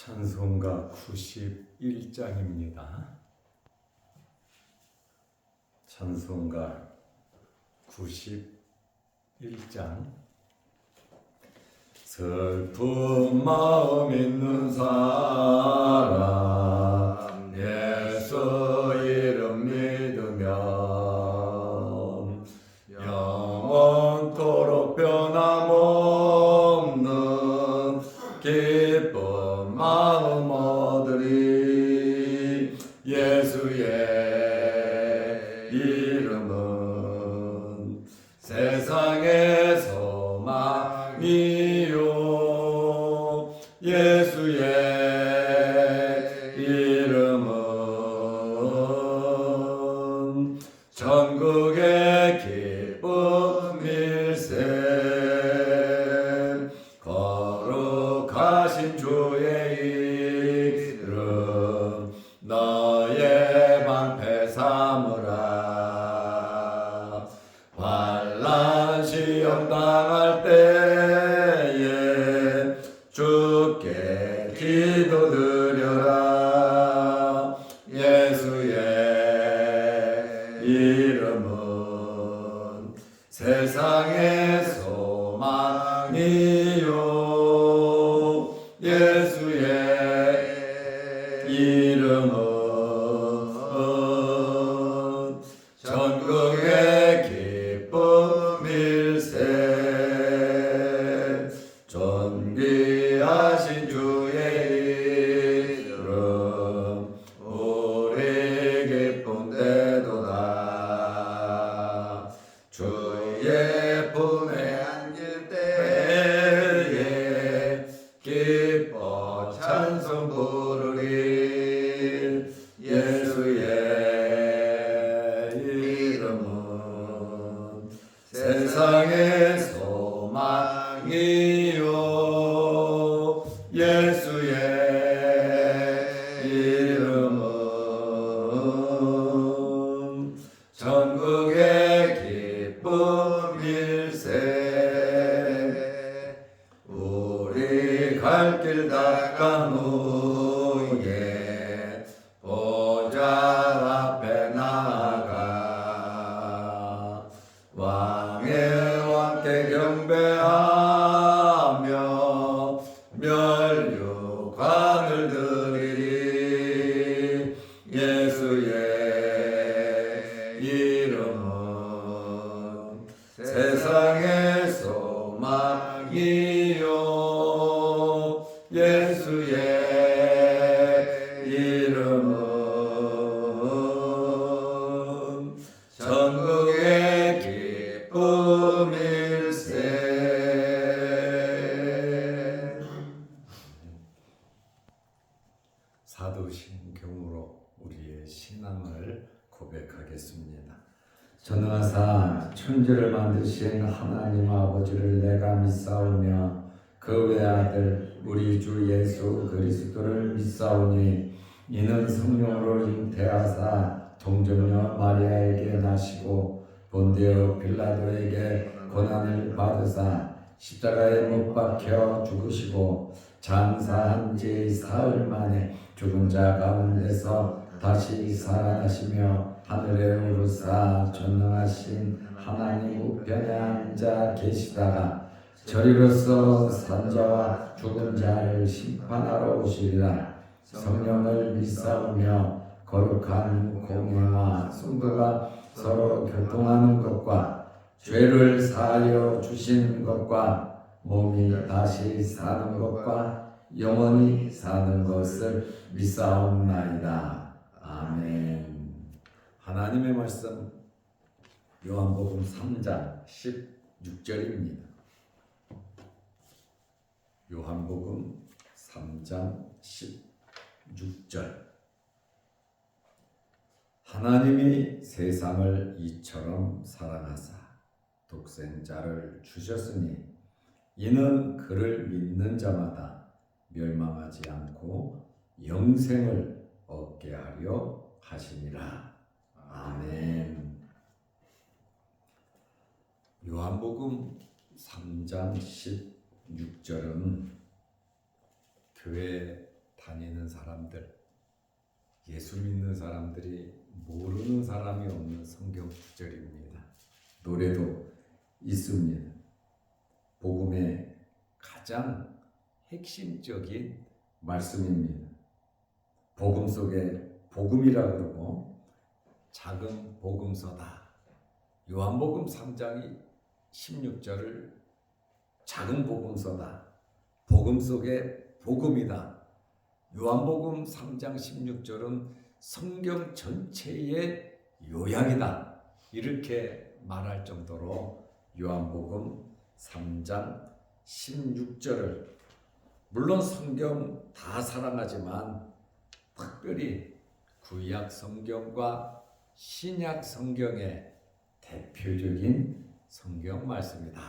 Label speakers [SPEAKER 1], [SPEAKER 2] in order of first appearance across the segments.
[SPEAKER 1] 찬송가 91장입니다. 찬송가 91장. 슬픈 마음 있는 사람 예수 이름 믿으면 영원토록 변함없는 기쁜 마음 얻으리. 예수의 이름은 세상의 소망이요, 예수의 이름은 전국의 기쁨일세. 거룩하신 주의 이름 너의 방패 삼으라. 환난 시험 당할 때에 주께 기도드려라. 예수의 이름은 세상의 소망이요, 예수의 이름은 전국의 기쁨일세. 존귀하신 주의 이름 우리 기쁨되도다. 주의 품에 안길 때에 기뻐 찬송 부르리. 예수의 이름은 세상의 소망이요, 예수의 이름은 전국의 기쁨일세. 우리 갈 길 닦아 후에 보좌 앞에 나아가 왕의 왕께 경배하며 멸류관을 드리리. 예수의 이름은 세상의 소망이요, 예수의 이름은 전국의 기쁨일세. 사도신경으로 우리의 신앙을 고백하겠습니다. 전능하사 천지를 만드신 하나님 아버지를 내가 믿사오며 그 외아들 우리 주 예수 그리스도를 믿사오니 이는 성령으로 잉태하사 동정녀 마리아에게 나시고 본디오 빌라도에게 고난을 받으사 십자가에 못 박혀 죽으시고 장사한 지 사흘 만에 죽은 자 가운데서 다시 살아나시며 하늘에 오르사 전능하신 하나님 우편에 앉아 계시다가 저리로서 산자와 죽은 자를 심판하러 오시리라. 성령을 믿사오며 거룩한 공회와 성도가 서로 교통하는 것과 죄를 사하여 주시는 것과 몸이 다시 사는 것과 영원히 사는 것을 믿사옵나이다. 아멘. 하나님의 말씀 요한복음 3장 16절입니다. 요한복음 3장 16절. 하나님이 세상을 이처럼 사랑하사 독생자를 주셨으니 이는 그를 믿는 자마다 멸망하지 않고 영생을 얻게 하려 하심이라. 아멘. 요한복음 3장 16절은 교회 다니는 사람들, 예수 믿는 사람들이 모르는 사람이 없는 성경 구절입니다. 노래도 있습니다. 복음의 가장 핵심적인 말씀입니다. 복음 속에 복음이라 그러고 작은 복음서다. 요한복음 3장 16절을 작은 복음서다. 복음 속에 복음이다. 요한복음 3장 16절은 성경 전체의 요약이다. 이렇게 말할 정도로 요한복음 3장 16절을 물론 성경 다 사랑하지만 특별히 구약 성경과 신약 성경의 대표적인 성경 말씀이다.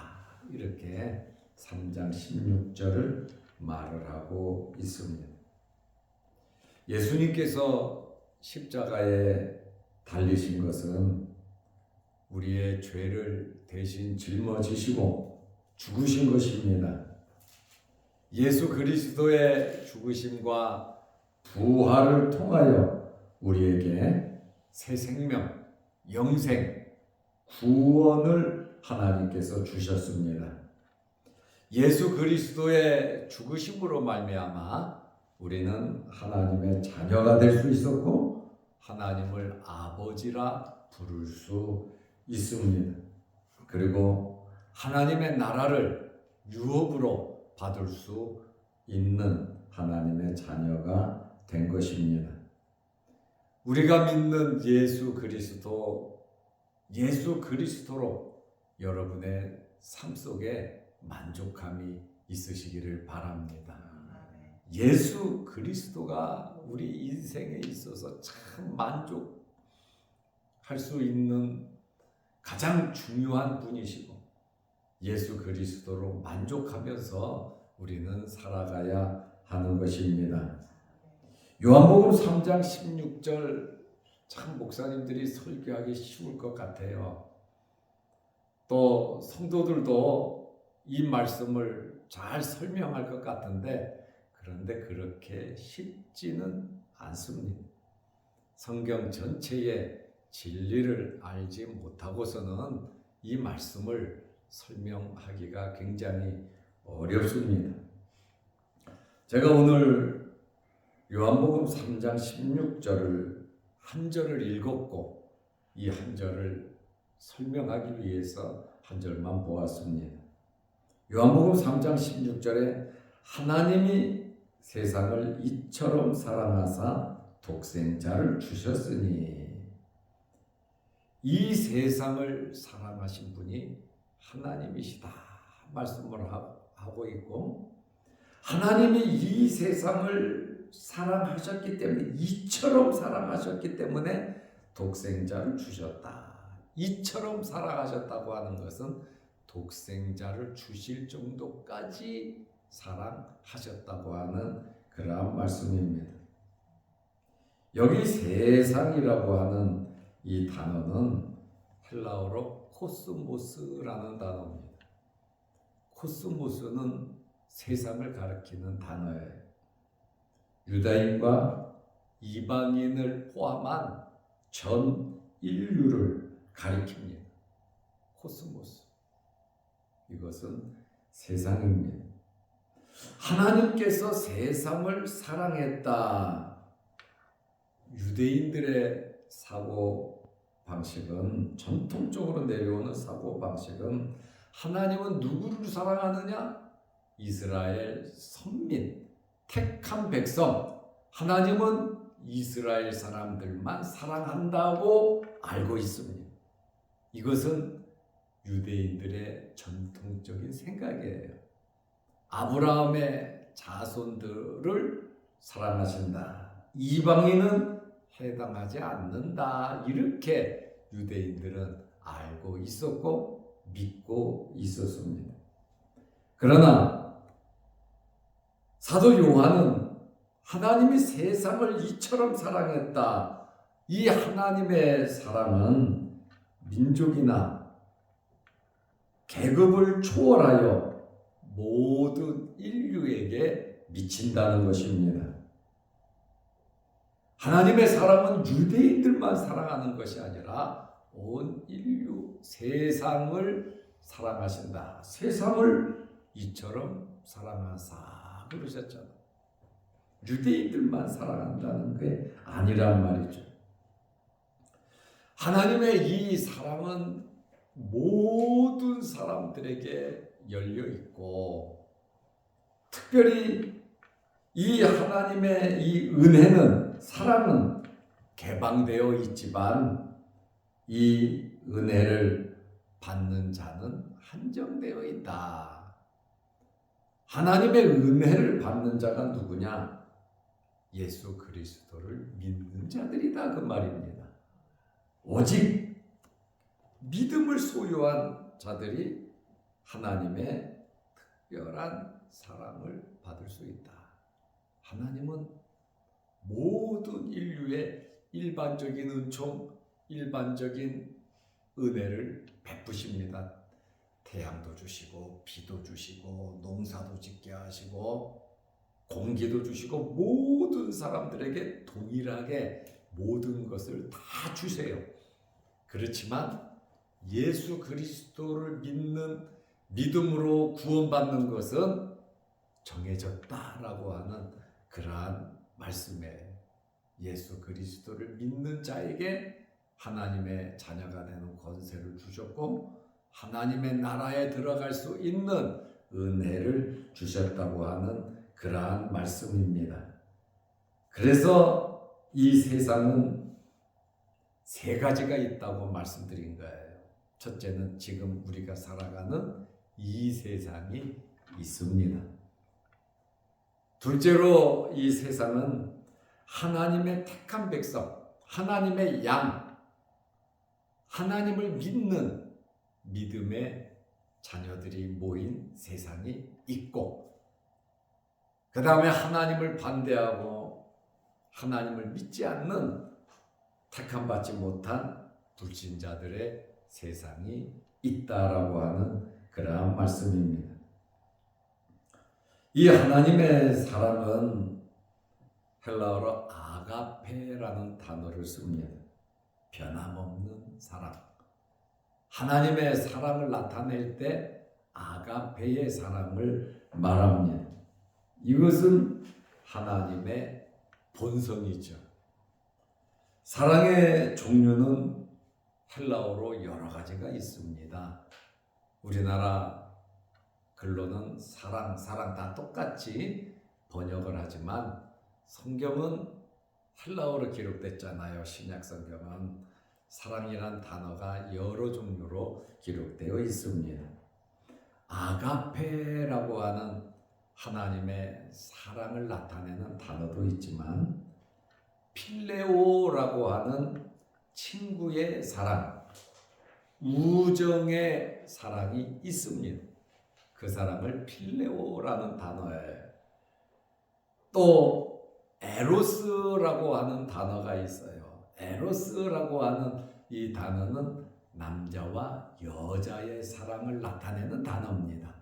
[SPEAKER 1] 이렇게 3장 16절을 말을 하고 있습니다. 예수님께서 십자가에 달리신 것은 우리의 죄를 대신 짊어지시고 죽으신 것입니다. 예수 그리스도의 죽으심과 부활을 통하여 우리에게 새 생명, 영생, 구원을 하나님께서 주셨습니다. 예수 그리스도의 죽으심으로 말미암아 우리는 하나님의 자녀가 될 수 있었고 하나님을 아버지라 부를 수 있습니다. 그리고 하나님의 나라를 유업으로 받을 수 있는 하나님의 자녀가 된 것입니다. 우리가 믿는 예수 그리스도로 여러분의 삶 속에 만족함이 있으시기를 바랍니다. 예수 그리스도가 우리 인생에 있어서 참 만족할 수 있는 가장 중요한 분이시고 예수 그리스도로 만족하면서 우리는 살아가야 하는 것입니다. 요한복음 3장 16절 참 목사님들이 설교하기 쉬울 것 같아요. 또 성도들도 이 말씀을 잘 설명할 것 같은데 그런데 그렇게 쉽지는 않습니다. 성경 전체의 진리를 알지 못하고서는 이 말씀을 설명하기가 굉장히 어렵습니다. 제가 오늘 요한복음 3장 16절을 한 절을 읽었고 이 한 절을 설명하기 위해서 한 절만 보았습니다. 요한복음 3장 16절에 하나님이 세상을 이처럼 사랑하사 독생자를 주셨으니 이 세상을 사랑하신 분이 하나님이시다 말씀을 하고 있고 하나님이 이 세상을 사랑하셨기 때문에 이처럼 사랑하셨기 때문에 독생자를 주셨다. 이처럼 사랑하셨다고 하는 것은 독생자를 주실 정도까지 사랑하셨다고 하는 그러한 말씀입니다. 여기 세상이라고 하는 이 단어는 헬라어로 코스모스라는 단어입니다. 코스모스는 세상을 가리키는 단어예요. 유다인과 이방인을 포함한 전 인류를 가리킵니다. 코스모스. 이것은 세상입니다. 하나님께서 세상을 사랑했다. 유대인들의 사고 방식은 전통적으로 내려오는 사고 방식은 하나님은 누구를 사랑하느냐? 이스라엘 선민, 택한 백성. 하나님은 이스라엘 사람들만 사랑한다고 알고 있습니다. 이것은 유대인들의 전통적인 생각이에요. 아브라함의 자손들을 사랑하신다. 이방인은 해당하지 않는다. 이렇게 유대인들은 알고 있었고 믿고 있었습니다. 그러나 사도 요한은 하나님이 세상을 이처럼 사랑했다. 이 하나님의 사랑은 민족이나 계급을 초월하여 모든 인류에게 미친다는 것입니다. 하나님의 사랑은 유대인들만 사랑하는 것이 아니라 온 인류 세상을 사랑하신다. 세상을 이처럼 사랑하사 그러셨잖아. 유대인들만 사랑한다는 게 아니란 말이죠. 하나님의 이 사랑은 모든 사람들에게 열려 있고, 특별히 이 하나님의 이 은혜는, 사랑은 개방되어 있지만 이 은혜를 받는 자는 한정되어 있다. 하나님의 은혜를 받는 자가 누구냐? 예수 그리스도를 믿는 자들이다 그 말입니다. 오직 믿음을 소유한 자들이 하나님의 특별한 사랑을 받을 수 있다. 하나님은 모든 인류의 일반적인 은총, 일반적인 은혜를 베푸십니다. 태양도 주시고 비도 주시고 농사도 짓게 하시고 공기도 주시고 모든 사람들에게 동일하게 모든 것을 다 주세요. 그렇지만 예수 그리스도를 믿는 믿음으로 구원받는 것은 정해졌다라고 하는 그러한 말씀에, 예수 그리스도를 믿는 자에게 하나님의 자녀가 되는 권세를 주셨고 하나님의 나라에 들어갈 수 있는 은혜를 주셨다고 하는 그러한 말씀입니다. 그래서 이 세상은 세 가지가 있다고 말씀드린 거예요. 첫째는 지금 우리가 살아가는 이 세상이 있습니다. 둘째로 이 세상은 하나님의 택한 백성, 하나님의 양, 하나님을 믿는 믿음의 자녀들이 모인 세상이 있고, 그 다음에 하나님을 반대하고 하나님을 믿지 않는 택함받지 못한 불신자들의 세상이 있다라고 하는 그러한 말씀입니다. 이 하나님의 사랑은 헬라어로 아가페라는 단어를 씁니다. 변함없는 사랑. 하나님의 사랑을 나타낼 때 아가페의 사랑을 말합니다. 이것은 하나님의 본성이죠. 사랑의 종류는 헬라어로 여러 가지가 있습니다. 우리나라 글로는 사랑 다 똑같이 번역을 하지만 성경은 헬라어로 기록됐잖아요. 신약 성경은 사랑이란 단어가 여러 종류로 기록되어 있습니다. 아가페라고 하는 하나님의 사랑을 나타내는 단어도 있지만 필레오라고 하는 친구의 사랑, 우정의 사랑이 있습니다. 그 사랑을 필레오라는 단어에, 또 에로스라고 하는 단어가 있어요. 에로스라고 하는 이 단어는 남자와 여자의 사랑을 나타내는 단어입니다.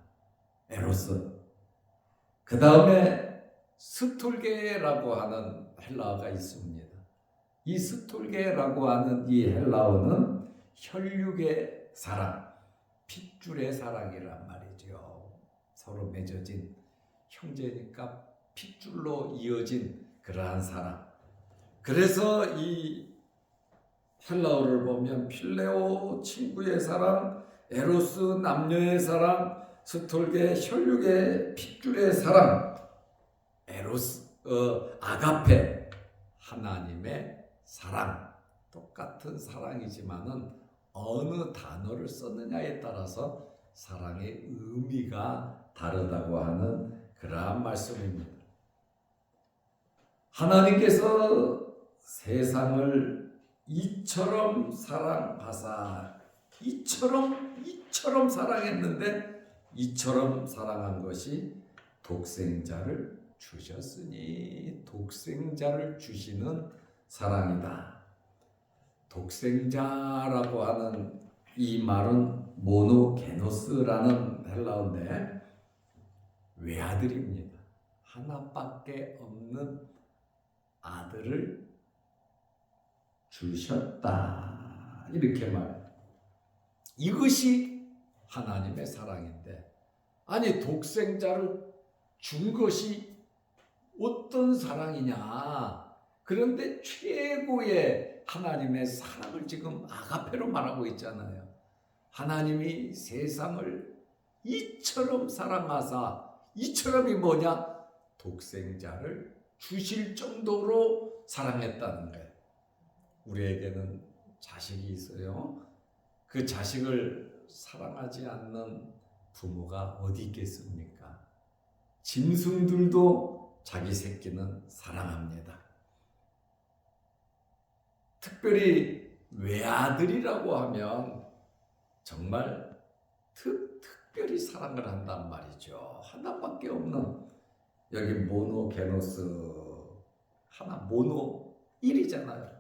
[SPEAKER 1] 에로스. 그 다음에 스톨게라고 하는 헬라어가 있습니다. 이 스톨게라고 하는 이 헬라어는 혈육의 사랑, 핏줄의 사랑이란 말이죠. 서로 맺어진 형제니까 핏줄로 이어진 그러한 사랑. 그래서 이 헬라어를 보면 필레오 친구의 사랑, 에로스 남녀의 사랑, 스톨게 혈육의 핏줄의 사랑, 에로스 아가페 하나님의 사랑, 똑같은 사랑이지만은 어느 단어를 썼느냐에 따라서 사랑의 의미가 다르다고 하는 그러한 말씀입니다. 하나님께서 세상을 이처럼 사랑하사, 이처럼 사랑했는데 이처럼 사랑한 것이 독생자를 주셨으니, 독생자를 주시는 사랑이다. 독생자라고 하는 이 말은 모노게노스라는 헬라어인데 외아들입니다. 하나밖에 없는 아들을 주셨다. 이렇게 말해요. 이것이 하나님의 사랑인데, 아니 독생자를 준 것이 어떤 사랑이냐? 그런데 최고의 하나님의 사랑을 지금 아가페로 말하고 있잖아요. 하나님이 세상을 이처럼 사랑하사, 이처럼이 뭐냐? 독생자를 주실 정도로 사랑했다는 거예요. 우리에게는 자식이 있어요. 그 자식을 사랑하지 않는 부모가 어디 있겠습니까? 짐승들도 자기 새끼는 사랑합니다. 특별히 외아들이라고 하면 정말 특별히 사랑을 한단 말이죠. 하나밖에 없는, 여기 모노게노스 하나, 모노 1이잖아요.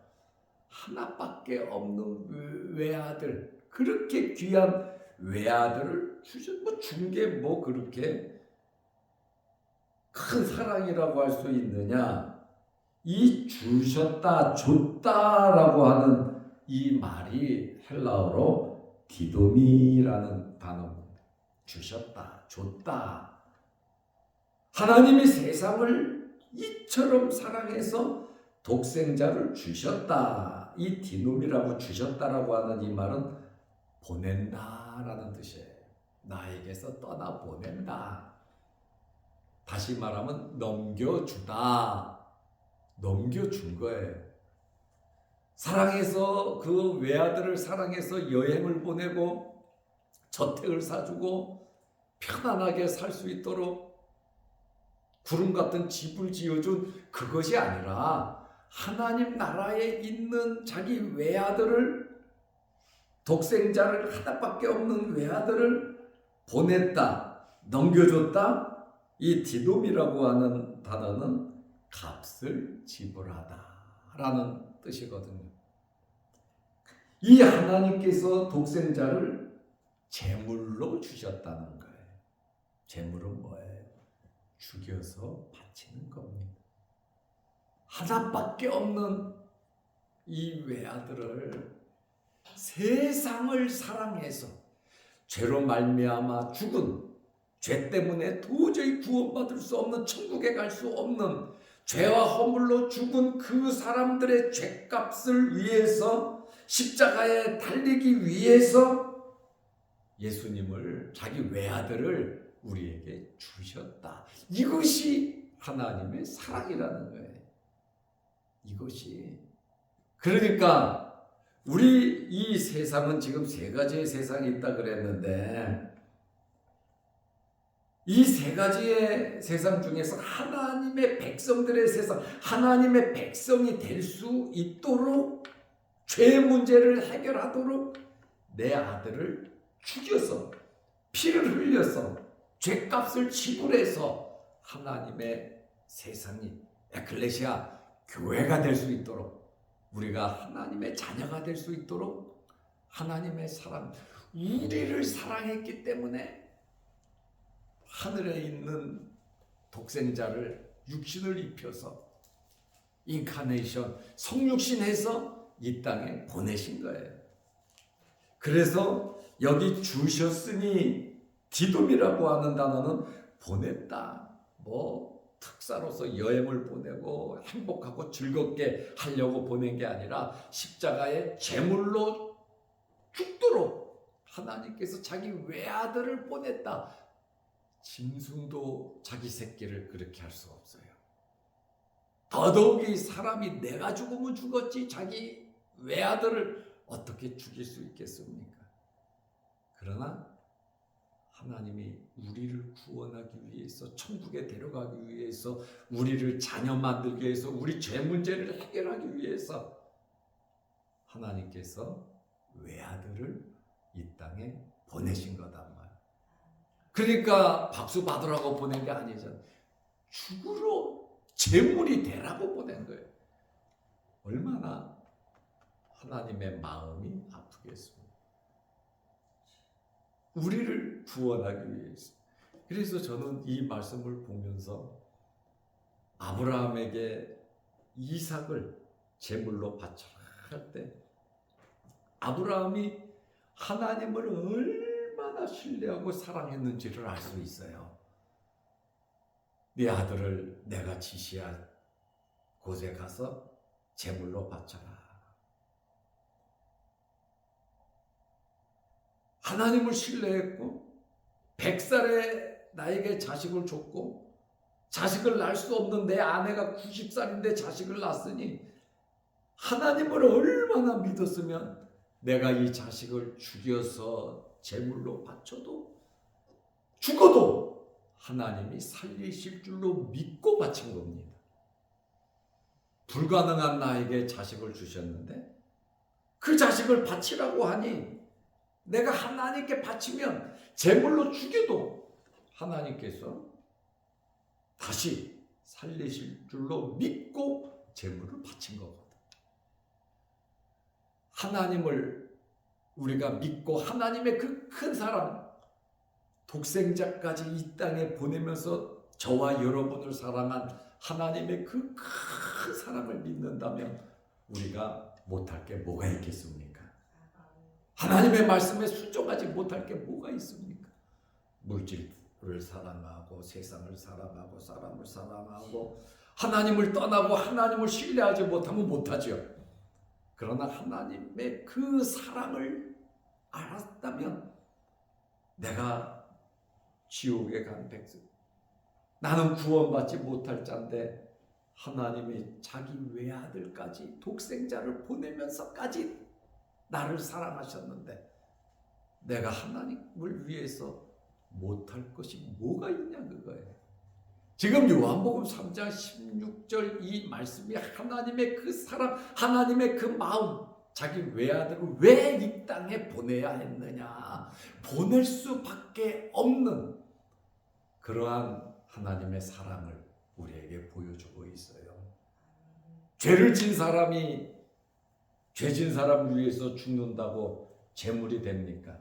[SPEAKER 1] 하나밖에 없는 외아들, 그렇게 귀한 외아들을 준 게 뭐 그렇게 큰 사랑이라고 할 수 있느냐? 이 주셨다, 줬다라고 하는 이 말이 헬라어로 디도미라는 단어입니다. 주셨다, 줬다. 하나님이 세상을 이처럼 사랑해서 독생자를 주셨다. 이 디노미라고 주셨다라고 하는 이 말은 보낸다라는 뜻이에요. 나에게서 떠나 보낸다. 다시 말하면 넘겨주다. 넘겨준 거예요. 사랑해서, 그 외아들을 사랑해서 여행을 보내고 저택을 사주고 편안하게 살 수 있도록 구름 같은 집을 지어준 그것이 아니라 하나님 나라에 있는 자기 외아들을, 독생자를 하나밖에 없는 외아들을 보냈다, 넘겨줬다. 이 디돔이라고 하는 단어는 값을 지불하다 라는 뜻이거든요. 이 하나님께서 독생자를 제물로 주셨다는 거예요. 제물은 뭐예요? 죽여서 바치는 겁니다. 하나밖에 없는 이 외아들을 세상을 사랑해서 죄로 말미암아 죽은, 죄 때문에 도저히 구원받을 수 없는, 천국에 갈 수 없는, 죄와 허물로 죽은 그 사람들의 죄값을 위해서, 십자가에 달리기 위해서 예수님을, 자기 외아들을 우리에게 주셨다. 이것이 하나님의 사랑이라는 거예요. 이것이. 그러니까 우리 이 세상은 지금 세 가지의 세상이 있다 그랬는데, 이 세 가지의 세상 중에서 하나님의 백성들의 세상, 하나님의 백성이 될 수 있도록, 죄 문제를 해결하도록 내 아들을 죽여서, 피를 흘려서, 죄값을 지불해서 하나님의 세상이, 에클레시아, 교회가 될 수 있도록, 우리가 하나님의 자녀가 될 수 있도록 하나님의 사랑, 우리를 사랑했기 때문에 하늘에 있는 독생자를 육신을 입혀서 인카네이션, 성육신해서 이 땅에 보내신 거예요. 그래서 여기 주셨으니, 디돔이라고 하는 단어는 보냈다, 뭐 특사로서 여행을 보내고 행복하고 즐겁게 하려고 보낸 게 아니라 십자가의 제물로 죽도록 하나님께서 자기 외아들을 보냈다. 짐승도 자기 새끼를 그렇게 할 수 없어요. 더더욱이 사람이 내가 죽으면 죽었지 자기 외아들을 어떻게 죽일 수 있겠습니까? 그러나 하나님이 우리를 구원하기 위해서, 천국에 데려가기 위해서, 우리를 자녀 만들기 위해서, 우리 죄 문제를 해결하기 위해서 하나님께서 외아들을 이 땅에 보내신 거단 말이에요. 그러니까 박수 받으라고 보낸 게 아니잖아요. 죽으러 제물이 되라고 보낸 거예요. 얼마나 하나님의 마음이 아프겠습니까? 우리를 구원하기 위해서. 그래서 저는 이 말씀을 보면서 아브라함에게 이삭을 제물로 바쳐라 시작할 때 아브라함이 하나님을 얼마나 신뢰하고 사랑했는지를 알 수 있어요. 네 아들을 내가 지시할 곳에 가서 제물로 바쳐라. 하나님을 신뢰했고 100살에 나에게 자식을 줬고 자식을 낳을 수 없는 내 아내가 90살인데 자식을 낳았으니 하나님을 얼마나 믿었으면 내가 이 자식을 죽여서 제물로 바쳐도 죽어도 하나님이 살리실 줄로 믿고 바친 겁니다. 불가능한 나에게 자식을 주셨는데 그 자식을 바치라고 하니 내가 하나님께 바치면 제물로 죽여도 하나님께서 다시 살리실 줄로 믿고 제물을 바친 거거든. 하나님을 우리가 믿고 하나님의 그 큰 사랑, 독생자까지 이 땅에 보내면서 저와 여러분을 사랑한 하나님의 그 큰 사랑을 믿는다면 우리가 못할 게 뭐가 있겠습니까? 하나님의 말씀에 순종하지 못할 게 뭐가 있습니까? 물질을 사랑하고 세상을 사랑하고 사람을 사랑하고 하나님을 떠나고 하나님을 신뢰하지 못하면 못하죠. 그러나 하나님의 그 사랑을 알았다면 내가 지옥에 간 백성, 나는 구원받지 못할 자인데 하나님이 자기 외아들까지 독생자를 보내면서까지 나를 사랑하셨는데 내가 하나님을 위해서 못할 것이 뭐가 있냐 그거예요. 지금 요한복음 3장 16절 이 말씀이 하나님의 그 사랑, 하나님의 그 마음, 자기 외아들을 왜 이 땅에 보내야 했느냐, 보낼 수밖에 없는 그러한 하나님의 사랑을 우리에게 보여주고 있어요. 죄를 진 사람이 죄진 사람을 위해서 죽는다고 제물이 됩니까?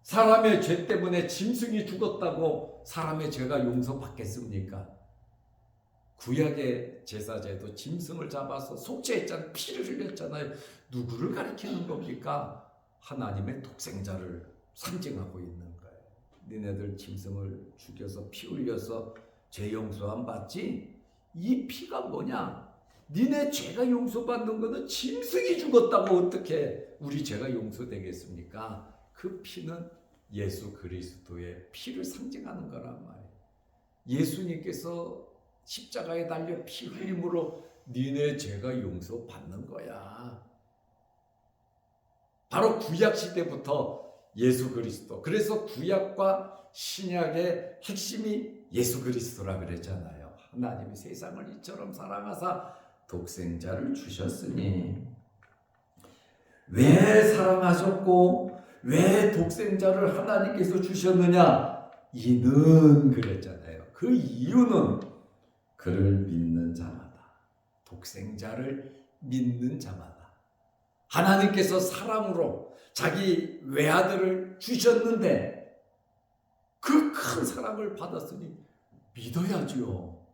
[SPEAKER 1] 사람의 죄 때문에 짐승이 죽었다고 사람의 죄가 용서받겠습니까? 구약의 제사제도 짐승을 잡아서 속죄했잖아요. 피를 흘렸잖아요. 누구를 가리키는 겁니까? 하나님의 독생자를 상징하고 있는 거예요. 니네들 짐승을 죽여서 피 흘려서 죄 용서함 받지? 이 피가 뭐냐? 니네 죄가 용서받는 거는 짐승이 죽었다고 어떻게 우리 죄가 용서되겠습니까? 그 피는 예수 그리스도의 피를 상징하는 거란 말이에요. 예수님께서 십자가에 달려 피 흘림으로 니네 죄가 용서받는 거야. 바로 구약 시대부터 예수 그리스도. 그래서 구약과 신약의 핵심이 예수 그리스도라 그랬잖아요. 하나님이 세상을 이처럼 사랑하사 독생자를 주셨으니 왜 사랑하셨고 왜 독생자를 하나님께서 주셨느냐? 이는 그랬잖아요. 그 이유는 그를 믿는 자마다, 독생자를 믿는 자마다 하나님께서 사랑으로 자기 외아들을 주셨는데 그 큰 사랑을 받았으니 믿어야죠.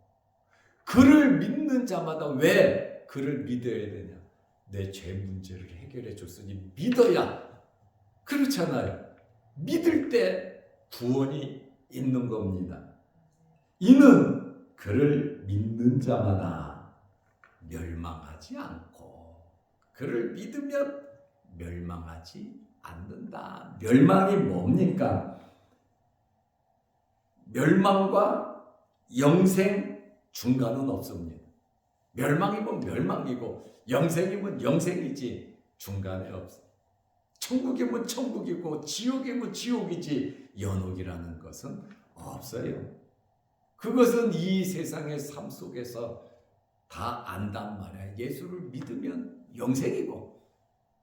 [SPEAKER 1] 그를 믿는 자마다 왜 그를 믿어야 되냐? 내 죄 문제를 해결해 줬으니 믿어야. 그렇잖아요. 믿을 때 구원이 있는 겁니다. 이는 그를 믿는 자마다 멸망하지 않고 그를 믿으면 멸망하지 않는다. 멸망이 뭡니까? 멸망과 영생 중간은 없습니다. 멸망이면 멸망이고 영생이면 영생이지 중간에 없어. 천국이면 천국이고 지옥이면 지옥이지 연옥이라는 것은 없어요. 그것은 이 세상의 삶 속에서 다 안단 말이야. 예수를 믿으면 영생이고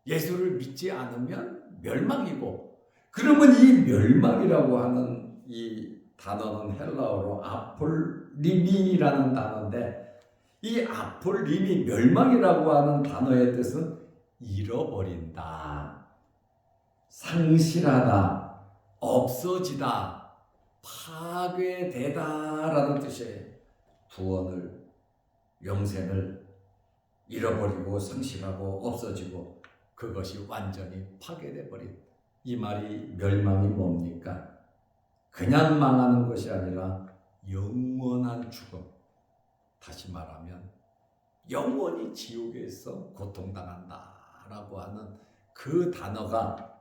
[SPEAKER 1] 예수를 믿지 않으면 멸망이고, 그러면 이 멸망이라고 하는 이 단어는 헬라어로 아폴리미라는 단어인데, 이 아폴리미 멸망이라고 하는 단어의 뜻은 잃어버린다, 상실하다, 없어지다, 파괴되다 라는 뜻이에요. 구원을, 영생을 잃어버리고 상실하고 없어지고 그것이 완전히 파괴돼 버린, 이 말이 멸망이 뭡니까? 그냥 망하는 것이 아니라 영원한 죽음. 다시 말하면 영원히 지옥에서 고통당한다라고 하는 그 단어가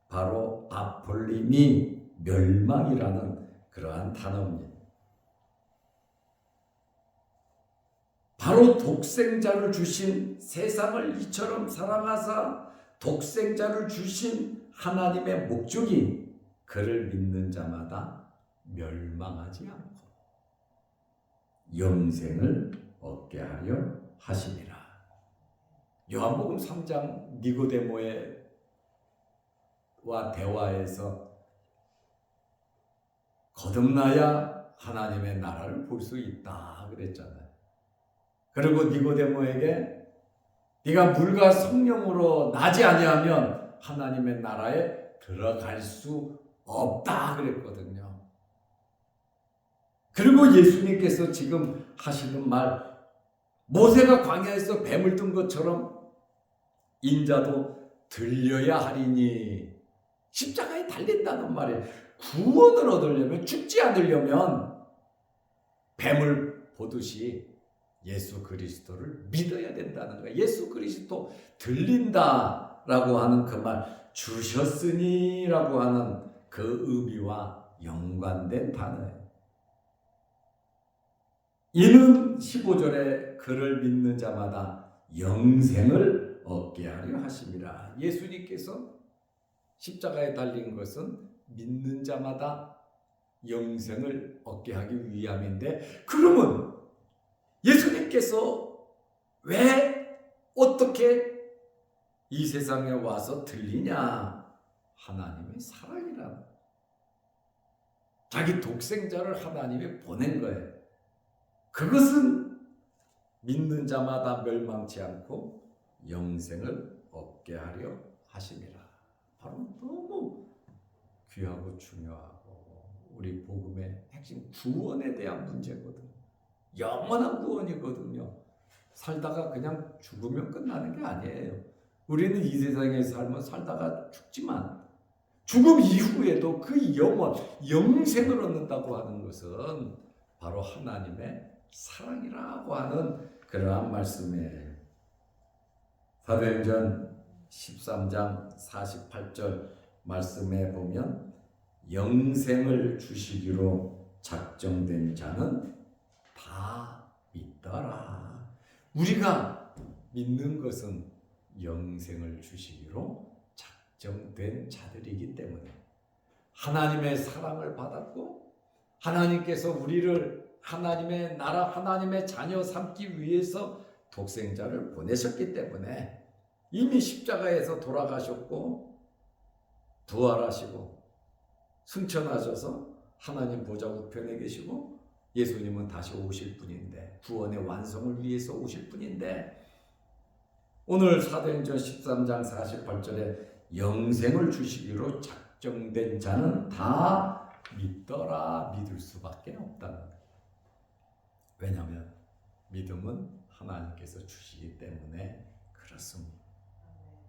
[SPEAKER 1] 바로 아폴림이 멸망이라는 그러한 단어입니다. 바로 독생자를 주신, 세상을 이처럼 사랑하사 독생자를 주신 하나님의 목적이 그를 믿는 자마다 멸망하지 않고 영생을 얻게 하려 하심이라. 요한복음 3장 니고데모와 대화에서 거듭나야 하나님의 나라를 볼 수 있다 그랬잖아요. 그리고 니고데모에게 네가 물과 성령으로 나지 아니하면 하나님의 나라에 들어갈 수 없다 그랬거든요. 그리고 예수님께서 지금 하시는 말, 모세가 광야에서 뱀을 든 것처럼 인자도 들려야 하리니, 십자가에 달린다는 말이에요. 구원을 얻으려면, 죽지 않으려면 뱀을 보듯이 예수 그리스도를 믿어야 된다는 거예요. 예수 그리스도 들린다라고 하는 그 말, 주셨으니라고 하는 그 의미와 연관된 단어예요. 이는 15절에 그를 믿는 자마다 영생을 얻게 하려 하심이라. 예수님께서 십자가에 달린 것은 믿는 자마다 영생을 얻게 하기 위함인데, 그러면 예수님께서 왜 어떻게 이 세상에 와서 들리냐? 하나님의 사랑이라. 자기 독생자를 하나님이 보낸 거예요. 그것은 믿는 자마다 멸망치 않고 영생을 얻게 하려 하심이라. 바로 너무 귀하고 중요하고 우리 복음의 핵심, 구원에 대한 문제거든요. 영원한 구원이거든요. 살다가 그냥 죽으면 끝나는 게 아니에요. 우리는 이 세상의 삶을 살다가 죽지만 죽음 이후에도 그 영원, 영생을 얻는다고 하는 것은 바로 하나님의 사랑이라고 하는 그러한 말씀이에요. 사도행전 13장 48절 말씀에 보면 영생을 주시기로 작정된 자는 다 믿더라. 우리가 믿는 것은 영생을 주시기로 작정된 자들이기 때문에 하나님의 사랑을 받았고 하나님께서 우리를 하나님의 나라, 하나님의 자녀 삼기 위해서 독생자를 보내셨기 때문에 이미 십자가에서 돌아가셨고 부활하시고 승천하셔서 하나님 보좌 우편에 계시고 예수님은 다시 오실 분인데, 구원의 완성을 위해서 오실 분인데, 오늘 사도행전 13장 48절에 영생을 주시기로 작정된 자는 다 믿더라. 믿을 수밖에 없다는 거예요. 왜냐하면 믿음은 하나님께서 주시기 때문에 그렇습니다.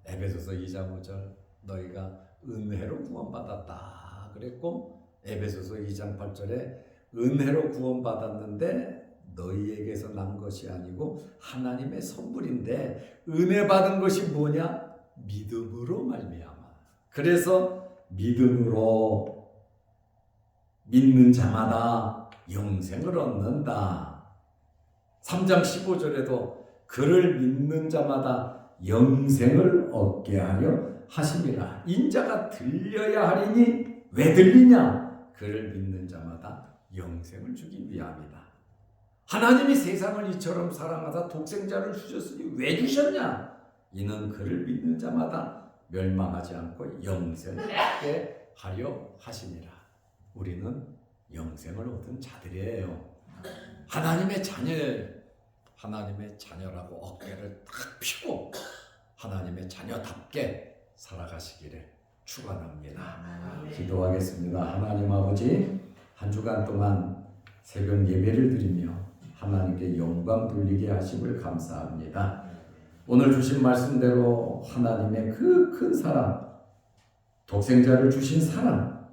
[SPEAKER 1] 에베소서 2장 5절 너희가 은혜로 구원받았다 그랬고, 에베소서 2장 8절에 은혜로 구원받았는데 너희에게서 난 것이 아니고 하나님의 선물인데, 은혜 받은 것이 뭐냐? 믿음으로 말미암아. 그래서 믿음으로 믿는 자마다 영생을 얻는다. 3장 15절에도 그를 믿는 자마다 영생을 얻게 하려 하심이라. 인자가 들려야 하리니, 왜 들리냐? 그를 믿는 자마다 영생을 주기 위함이다. 하나님이 세상을 이처럼 사랑하사 독생자를 주셨으니 왜 주셨냐? 이는 그를 믿는 자마다 멸망하지 않고 영생을 얻게 하려 하심이라. 우리는 영생을 얻은 자들이에요. 하나님의 자녀예요. 하나님의 자녀라고 어깨를 탁 펴고 하나님의 자녀답게 살아가시기를 축원합니다. 기도하겠습니다. 하나님 아버지, 한 주간 동안 새벽 예배를 드리며 하나님께 영광 돌리게 하심을 감사합니다.
[SPEAKER 2] 오늘 주신 말씀대로 하나님의 그 큰 사랑, 독생자를 주신 사랑,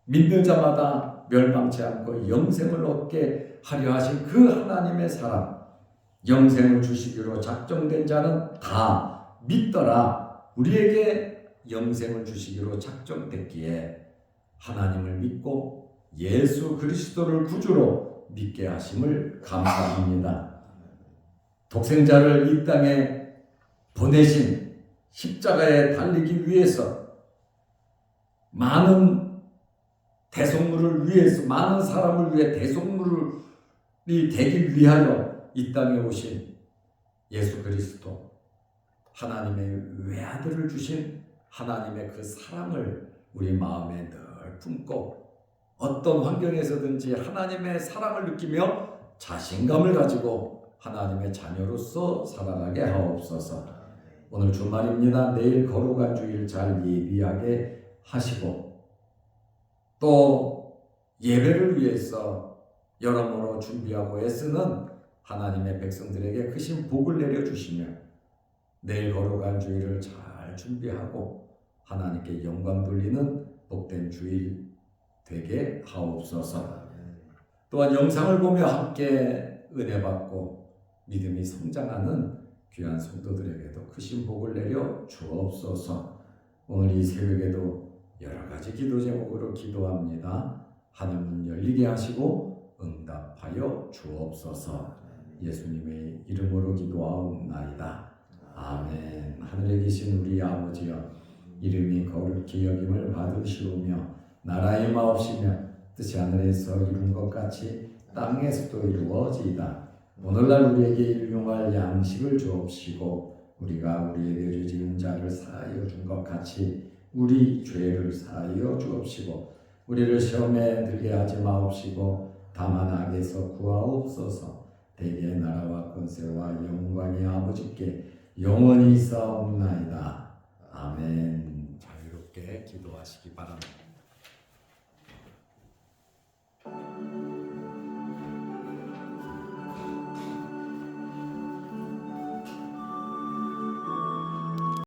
[SPEAKER 2] 믿는 자마다 멸망치 않고 영생을 얻게 하려 하신 그 하나님의 사랑, 영생을 주시기로 작정된 자는 다 믿더라. 우리에게 영생을 주시기로 작정됐기에 하나님을 믿고 예수 그리스도를 구주로 믿게 하심을 감사합니다. 독생자를 이 땅에 보내신 십자가에 달리기 위해서 많은 대속물을 위해서, 많은 사람을 위해 대속물이 되기 위하여 이 땅에 오신 예수 그리스도, 하나님의 외아들을 주신 하나님의 그 사랑을 우리 마음에 늘 품고 어떤 환경에서든지 하나님의 사랑을 느끼며 자신감을 가지고 하나님의 자녀로서 살아가게 하옵소서. 오늘 주말입니다. 내일 거룩한 주일 잘 예비하게 하시고 또 예배를 위해서 여러모로 준비하고 애쓰는 하나님의 백성들에게 크신 복을 내려주시며 내일 거룩한 주일을 잘 준비하고 하나님께 영광 돌리는 복된 주일 되게 하옵소서. 또한 영상을 보며 함께 은혜 받고 믿음이 성장하는 귀한 성도들에게도 크신 복을 내려 주옵소서. 오늘 이 새벽에도 여러 가지 기도 제목으로 기도합니다. 하늘문 열리게 하시고 응답하여 주옵소서. 예수님의 이름으로 기도하옵나이다. 아멘. 하늘에 계신 우리 아버지여, 이름이 거룩히 여김을 받으시오며 나라의 마옵시며 뜻이 하늘에서 이룬 것 같이 땅에서도 이루어지이다. 오늘날 우리에게 일용할 양식을 주옵시고 우리가 우리에게 죄지은 자를 사하여 준 것 같이 우리 죄를 사하여 주옵시고 우리를 시험에 들게 하지 마옵시고 다만 악에서 구하옵소서. 대개 나라와 권세와 영광이 아버지께 영원히 있사옵나이다. 아멘. 자유롭게 기도하시기 바랍니다.